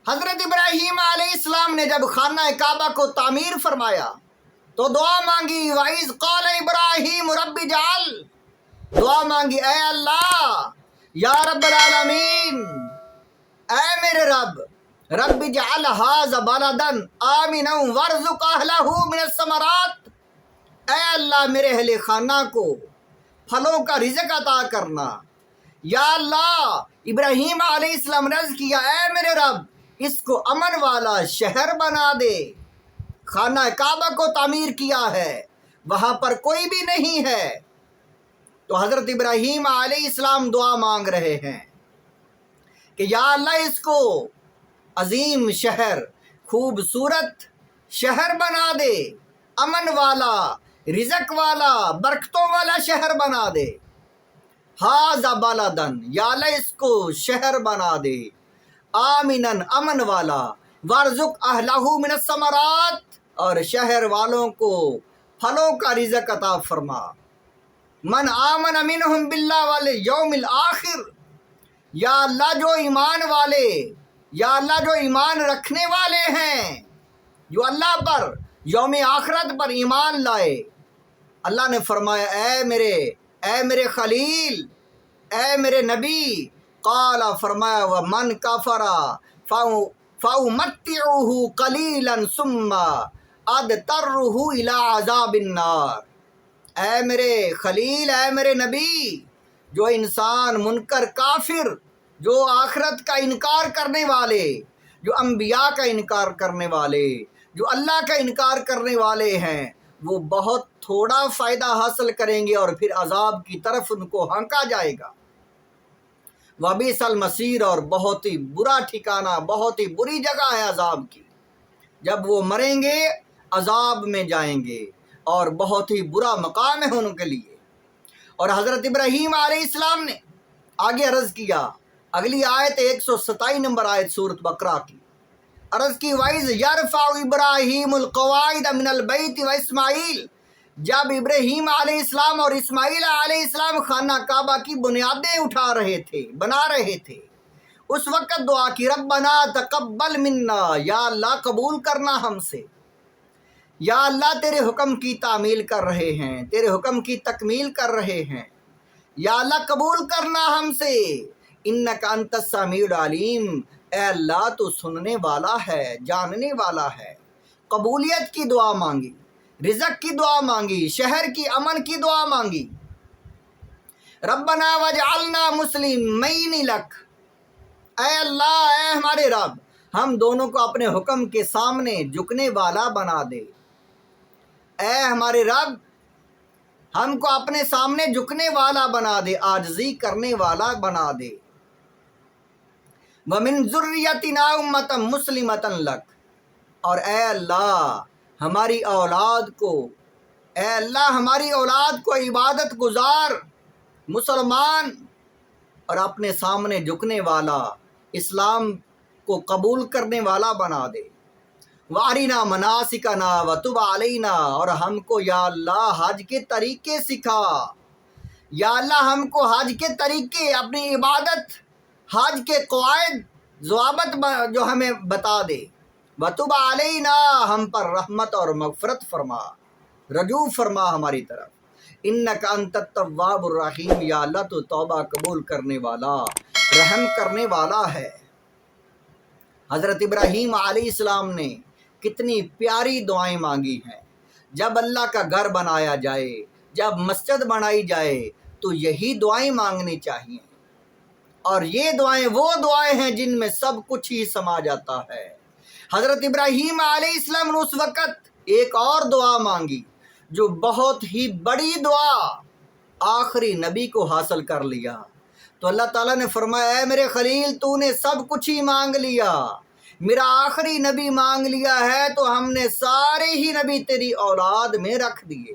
حضرت ابراہیم علیہ السلام نے جب خانہ کعبہ کو تعمیر فرمایا تو دعا مانگی، وَإِذْ قَالَ إِبْرَاهِيمُ رَبِّ اجْعَلْ، دعا مانگی اے اللہ یا رب العالمین، اے میرے رب اجعل ھذا بلدا آمنا وارزق اہلہ من الثمرات، اے اللہ میرے اہل خانہ کو پھلوں کا رزق عطا کرنا۔ یا اللہ ابراہیم علیہ السلام نے عرض کیا اے میرے رب اس کو امن والا شہر بنا دے، خانہ کعبہ کو تعمیر کیا ہے وہاں پر کوئی بھی نہیں ہے۔ تو حضرت ابراہیم علیہ السلام دعا مانگ رہے ہیں کہ یا اللہ اس کو عظیم شہر، خوبصورت شہر بنا دے، امن والا، رزق والا، برکتوں والا شہر بنا دے۔ ھذا بلدن، یا اللہ اس کو شہر بنا دے، آمنن، امن والا، وارزق اہلہ من الثمرات، اور شہر والوں کو پھلوں کا رزق عطا فرما۔ من آمن منہم باللہ والیوم الآخر، یا اللہ جو ایمان والے، یا اللہ جو ایمان رکھنے والے ہیں، جو اللہ پر، یوم آخرت پر ایمان لائے، اللہ نے فرمایا اے میرے خلیل، اے میرے نبی، قال فرمایا ومن کفر فأمتعه قلیلا ثم اضطرہ الی عذاب النار، اے میرے خلیل، اے میرے نبی، جو انسان منکر کافر، جو آخرت کا انکار کرنے والے، جو انبیاء کا انکار کرنے والے، جو اللہ کا انکار کرنے والے ہیں، وہ بہت تھوڑا فائدہ حاصل کریں گے اور پھر عذاب کی طرف ان کو ہانکا جائے گا۔ وَبِئْسَ الْمَصِيرُ، اور بہت ہی برا ٹھکانہ، بہت ہی بری جگہ ہے عذاب کی، جب وہ مریں گے عذاب میں جائیں گے اور بہت ہی برا مقام ہے ان کے لیے۔ اور حضرت ابراہیم علیہ السلام نے آگے عرض کیا، اگلی آیت 127 نمبر آیت سورۃ بقرہ کی، عرض کی وَإِذْ يَرْفَعُ إِبْرَاهِيمُ الْقَوَاعِدَ مِنَ الْبَيْتِ وَإِسْمَاعِيلُ، جب ابراہیم علیہ السلام اور اسماعیل علیہ السلام خانہ کعبہ کی بنیادیں اٹھا رہے تھے، بنا رہے تھے، اس وقت دعا کی ربنا تقبل منا، یا اللہ قبول کرنا ہم سے، یا اللہ تیرے حکم کی تعمیل کر رہے ہیں، تیرے حکم کی تکمیل کر رہے ہیں، یا اللہ قبول کرنا ہم سے، انک انت السمیع العلیم، اے اللہ تو سننے والا ہے، جاننے والا ہے۔ قبولیت کی دعا مانگی، رزق کی دعا مانگی، شہر کی امن کی دعا مانگی۔ ربنا وجعلنا مسلمین لک، اے اللہ، اے ہمارے رب، ہم دونوں کو اپنے حکم کے سامنے جھکنے والا بنا دے، اے ہمارے رب ہم کو اپنے سامنے جھکنے والا بنا دے، عاجزی کرنے والا بنا دے۔ وَمِن ذُرِّيَّتِنَا أُمَّةً مُسْلِمَةً لَكَ، اور اے اللہ ہماری اولاد کو، اے اللہ ہماری اولاد کو عبادت گزار، مسلمان اور اپنے سامنے جھکنے والا، اسلام کو قبول کرنے والا بنا دے۔ وَأَرِنَا مَنَاسِكَنَا وَتُبْ عَلَيْنَا، اور ہم کو یا اللہ حج کے طریقے سکھا، یا اللہ ہم کو حج کے طریقے، اپنی عبادت، حج کے قواعد ضوابط جو ہمیں بتا دے۔ وَتُبْ عَلَيْنَا، ہم پر رحمت اور مغفرت فرما، رجوع فرما ہماری طرف، اِنَّكَ أَنْتَ التَّوَّابُ الرَّحِيمُ، یا اللہ تو توبہ قبول کرنے والا، رحم کرنے والا ہے۔ حضرت ابراہیم علیہ السلام نے کتنی پیاری دعائیں مانگی ہیں۔ جب اللہ کا گھر بنایا جائے، جب مسجد بنائی جائے تو یہی دعائیں مانگنی چاہیے، اور یہ دعائیں وہ دعائیں ہیں جن میں سب کچھ ہی سما جاتا ہے۔ حضرت ابراہیم علیہ السلام نے اس وقت ایک اور دعا مانگی جو بہت ہی بڑی دعا، آخری نبی کو حاصل کر لیا، تو اللہ تعالیٰ نے فرمایا اے میرے خلیل تو نے سب کچھ ہی مانگ لیا، میرا آخری نبی مانگ لیا ہے تو ہم نے سارے ہی نبی تیری اولاد میں رکھ دیے۔